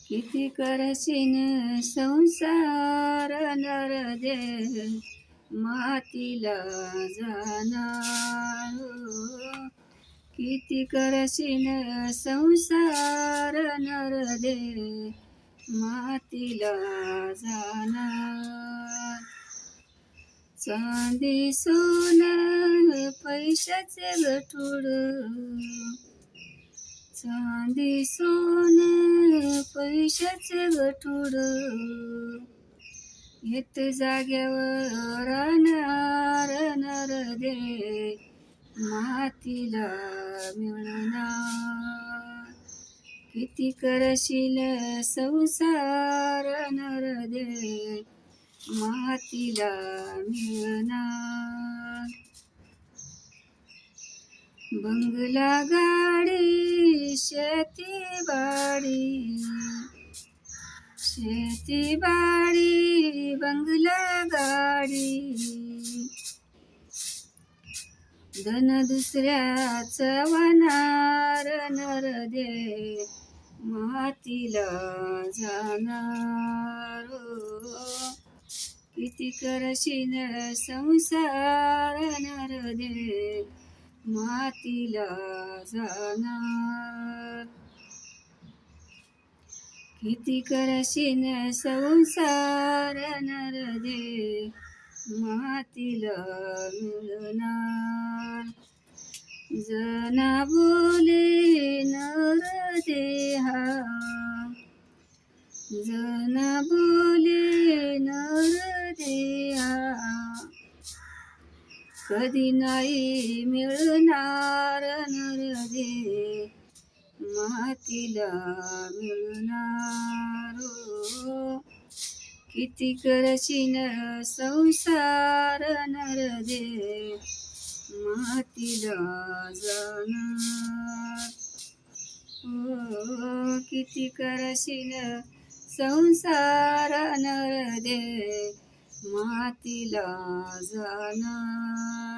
किती करशीन संसार नर दे मातीला जाणार हो. किती करशीन संसार नर दे मातीला जाणार. चांदी सोनं पैशाचे गठुड, चांदी सोनं पैशाचे गठुड येत जाग्यावर राहणार नर दे मातीला मिळणार. किती करशील संसार नर दे मातीला मिळणार. बंगला गाडी शेती बाडी, शेती बाडी बंगला गाडी धन दुसऱ्याच वाहणार नर दे मातीला जाणार हो. किती करशीन संसार नर दे मातीला जाणार. किती करशीन संसार नर दे मातीला मिळणार. जना बोले नर देहा, जना बोले नर देहा कधी नाही मिळणार नर दे मातीला मिळणार हो. किती करशीन संसार नर दे मातीला जाणार हो. किती करशीन संसार नर दे मातीला जाणार.